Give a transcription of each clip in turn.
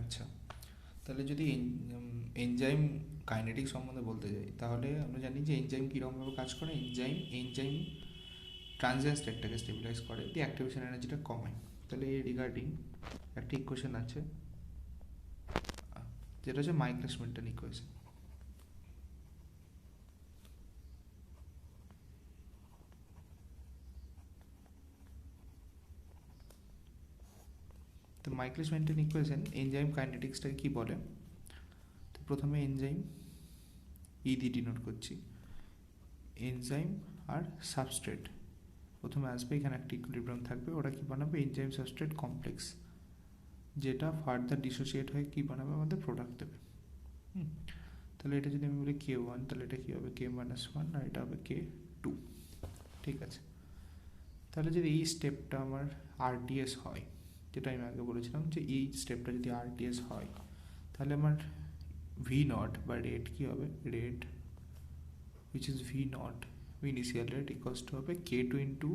আচ্ছা, তাহলে যদি এনজাইম কাইনেটিক সম্বন্ধে বলতে যাই, তাহলে আমরা জানি যে এনজাইম কীরকমভাবে কাজ করে। এনজাইম ট্রানজিয়েন্ট স্টেটটাকে স্টেবিলাইজ করে, দিয়ে অ্যাক্টিভেশন এনার্জিটা কমায়। তাহলে এই রিগার্ডিং একটা ইকুয়েশন আছে, যেটা হচ্ছে মাইকেলিস মেন্টন ইকুয়েশন। তো মাইকেলিস মেন্টন ইকুয়েশন এনজাইম কাইনেটিক্সটাকে কী বলে? তো প্রথমে এনজাইম দিয়ে ডিনোট করছি, এনজাইম আর সাবস্ট্রেট প্রথমে আসবে, এখানে একটা ইকুইলিব্রিয়াম থাকবে, ওরা কী বানাবে? এনজাইম সাবস্ট্রেট কমপ্লেক্স, যেটা ফার্দার ডিসোসিয়েট হয়ে কী বানাবে? আমাদের প্রোডাক্ট দেবে। তাহলে এটা যদি আমি বলি K1, তাহলে এটা কী হবে? K-1, আর এটা হবে K2। ঠিক আছে, তাহলে যদি এই স্টেপটা আমার আরটিএস হয়, যেটা আমি আগে বলেছিলাম যে এই স্টেপটা যদি আরটিএস হয়, তাহলে আমার V0 বা রেট কী হবে? Rate which is V0, initial rate equals to হবে K2 into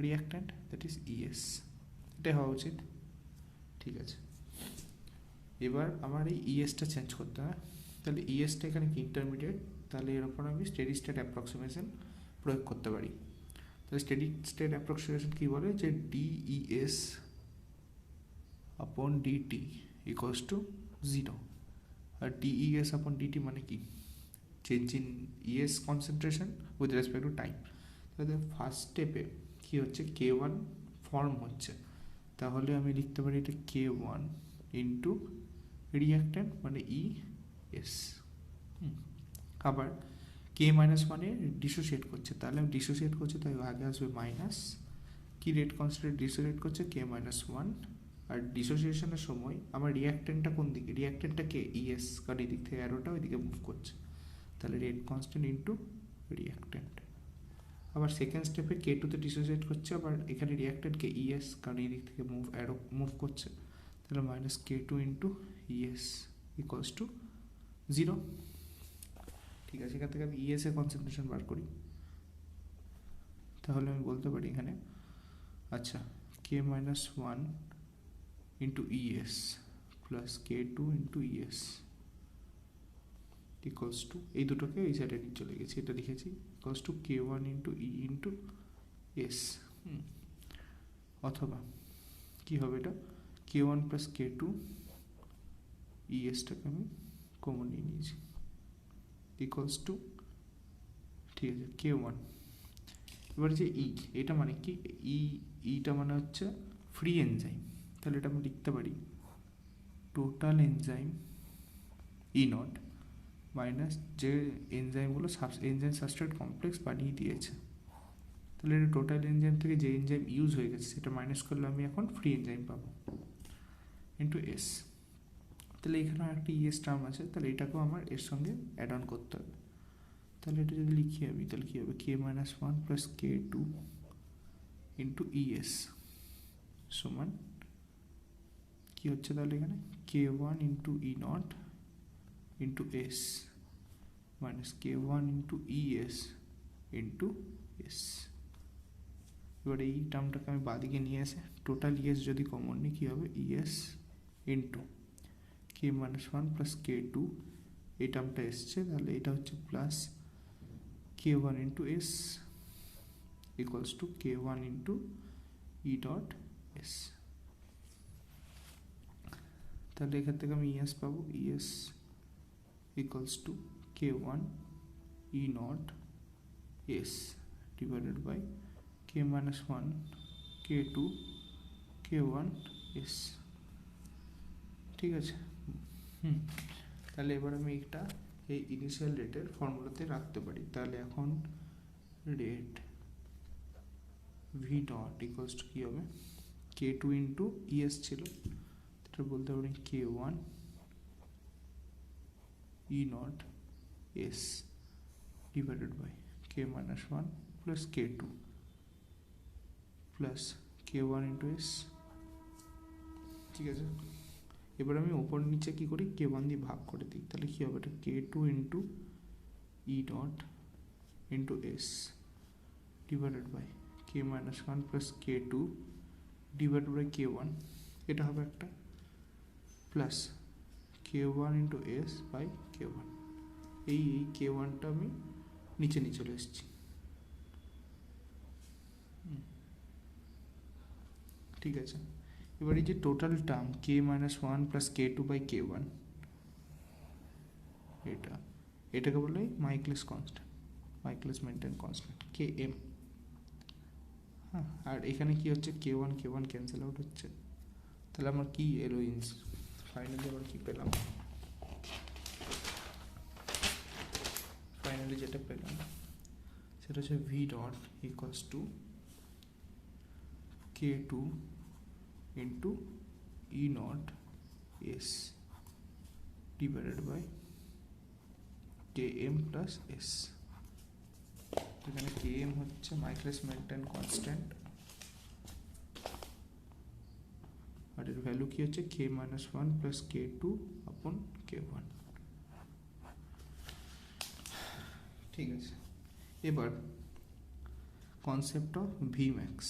reactant, that is ES। এটাই হওয়া উচিত। ঠিক আছে, এবার আমার এই ইএসটা চেঞ্জ করতে হয়। তাহলে ইএসটা এখানে কি? ইন্টারমিডিয়েট। তাহলে এর ওপর আমি স্টেডি স্টেট অ্যাপ্রক্সিমেশন প্রয়োগ করতে পারি। তাহলে স্টেডি স্টেট অ্যাপ্রক্সিমেশন কী বলে? যে D E S upon DT equals to 0। আর ডিইএস আপন ডিটি মানে কি? Change in ES concentration with respect to time. তাহলে ফার্স্ট স্টেপে কী হচ্ছে? K1 ফর্ম হচ্ছে, তাহলে আমি লিখতে পারি এটা K1 ইন্টু রিয়াক্ট্যান্ট মানে ES। আবার K-1 ডিসোসিয়েট করছে, তাহলে আমি ডিসোসিয়েট করছে, তাই আগে আসবে মাইনাস। কি রেট কনস্ট্যান্ট ডিসোসিয়েট করছে? K-1। আর ডিসোসিয়েশনের সময় আমার রিয়াক্ট্যান্টটা কোন দিকে? রিয়াক্ট্যান্টটা কে? ES, কারণ এই দিক থেকে অ্যারোটা ওইদিকে মুভ করছে। তাহলে রেট কনস্ট্যান্ট ইন্টু রিয়াক্ট্যান্ট। আবার সেকেন্ড স্টেপে K2তে ডিসোসিয়েট করছে, আবার এখানে রিয়াক্ট্যান্টকে ES, কারণ এই দিক থেকে অ্যারো মুভ করছে। তাহলে minus K2 into ES equals to 0। ঠিক আছে, এখান থেকে আমি ES এর কনসেন্ট্রেশন বার করি, তাহলে আমি বলতে পারি এখানে, আচ্ছা, K-1 into ES plus K2 into ES equals two, এই দুটোকে এই সাইডে নিয়ে চলে গেছি, এটা লিখেছি equals to K1 into E into S। অথবা কী হবে? এটা K1 প্লাস K2, ESটাকে আমি কমন নিয়ে নিয়েছি, ইকুয়ালস টু, ঠিক আছে, K1। এবার যে এটা মানে কি? ইটা মানে হচ্ছে ফ্রি এনজাইম, তাহলে এটা আমি লিখতে পারি টোটাল এনজাইম E0 মাইনাস যে এনজাইমগুলো এনজাইম সাবস্ট্রেট কমপ্লেক্স বানিয়ে দিয়েছে। তাহলে এটা টোটাল এনজাইম থেকে যে এনজাইম ইউজ হয়ে গেছে সেটা মাইনাস করলে আমি এখন ফ্রি এনজাইম পাবো, ইন্টু S। তাহলে এখানে একটা ES টার্ম আছে, তাহলে এটাকেও আমার এর সঙ্গে অ্যাড অন করতে হবে। তাহলে এটা যদি লিখি আমি, তাহলে কী হবে? K-1 plus K2 into ES সমান কী হচ্ছে? তাহলে এখানে K1 into E0 into S minus K1 into ES into S। এবার এই টার্মটাকে আমি বাদিকে নিয়ে এসে টোটাল ES যদি কমন নিই, কী হবে? ES into K-1 plus K2, এই টার্মটা এসছে, তাহলে এটা হচ্ছে plus K1 into S equals to K1 into E dot S। তাহলে এখান থেকে আমি ES পাবো, ES equals to K1 E0 S divided by K-1 K2 K1 S। ঠিক আছে, তাহলে এবার আমি এটা এই ইনিশিয়াল রেটের ফর্মুলাতে রাখতে পারি। তাহলে এখন rate V dot equals to কী হবে? K2 ইন্টু ES ছিল, এটা বলতে পারি K1 E0 S divided by K-1 plus K2 plus K1 into S। ঠিক আছে, এবার আমি ওপর নিচে কী করি? K1 দিয়ে ভাগ করে দিই, তাহলে কী হবে? এটা K2 into E dot into S divided by K-1 plus K2 divided by K1, এটা হবে একটা plus k1 into S by k1। এই k1টা আমি নিচে নিয়ে চলে এসেছি। ঠিক আছে, এবার এই যে total term k-1 plus k2 by k1, এটাকে বলে Michaelis constant, Michaelis Menten constant km। হ্যাঁ, আর এখানে কি হচ্ছে, k1 ক্যান্সেল আউট হচ্ছে, তাহলে আমার কি এলো ফাইনালি আবার কি পেলাম, ফাইনালি যেটা পেলাম সেটা হচ্ছে V dot equals to k2 into E naught S divided by km plus S. এখানে km হচ্ছে মাইকেলিস মেন্টেন কনস্ট্যান্ট, আর এর ভ্যালু কি হচ্ছে k-1 প্লাস k2 আপন k1। ঠিক আছে, এবার কনসেপ্ট অফ ভি ম্যাক্স,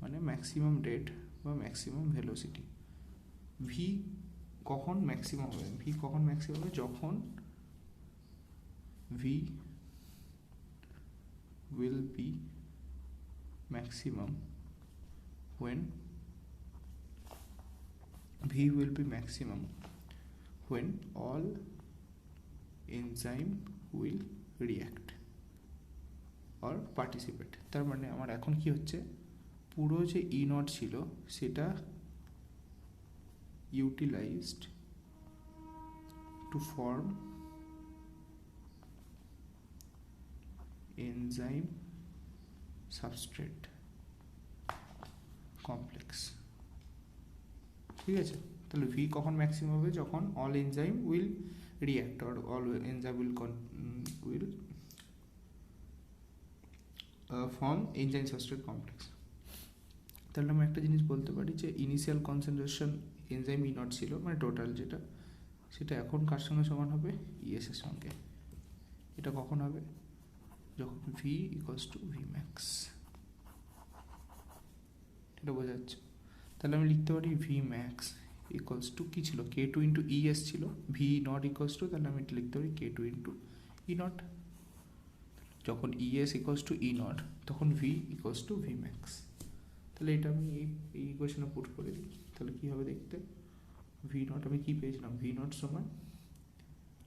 মানে ম্যাক্সিমাম রেট বা ম্যাক্সিমাম ভেলোসিটি। ভি কখন ম্যাক্সিমাম হবে, ভি কখন ম্যাক্সিমাম হবে, যখন V will be maximum when V will be maximum when all enzyme will react or participate। তার মানে আমার এখন কি হচ্ছে, পুরো যে ই নট ছিল সেটা utilized to form enzyme substrate complex। ঠিক আছে, তাহলে ভি কখন ম্যাক্সিমাম হবে, যখন all enzyme will react or all enzyme will form enzyme substrate complex. তাহলে আমি একটা জিনিস বলতে পারি যে initial concentration enzyme E not ছিল, মানে টোটাল যেটা, সেটা এখন কার সঙ্গে সমান হবে, ইএস এর সঙ্গে। এটা কখন হবে, যখন V equals to V max. এটা বোঝা যাচ্ছে। তাহলে আমি লিখতে পারি ভি ম্যাক্স ইকুয়ালস টু কী ছিল, k2 ইন্টু ইএস ছিল, ভি নট ইকুয়ালস টু, তাহলে আমি এটা লিখতে পারি k2 ইন্টু ই নট। যখন ES equals to E naught তখন V equals to V max. তাহলে এটা আমি এই ইকুয়েশনে পুট করে দিই, তাহলে কী হবে দেখতে, ভি নট আমি কী পেয়েছিলাম, ভি নট সমান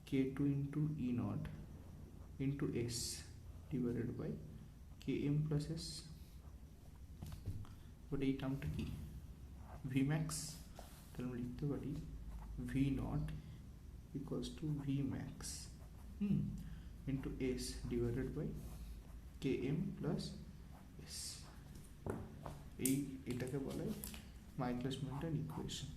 k2 into E naught into S divided by km plus S. But এই টার্মটা কি, ভি ম্যাক্স, তাহলে আমি লিখতে পারি V naught equals to V max into S divided by km plus S. এটাকে বলে মাইকেলিস মেন্টেন ইকুয়েশন।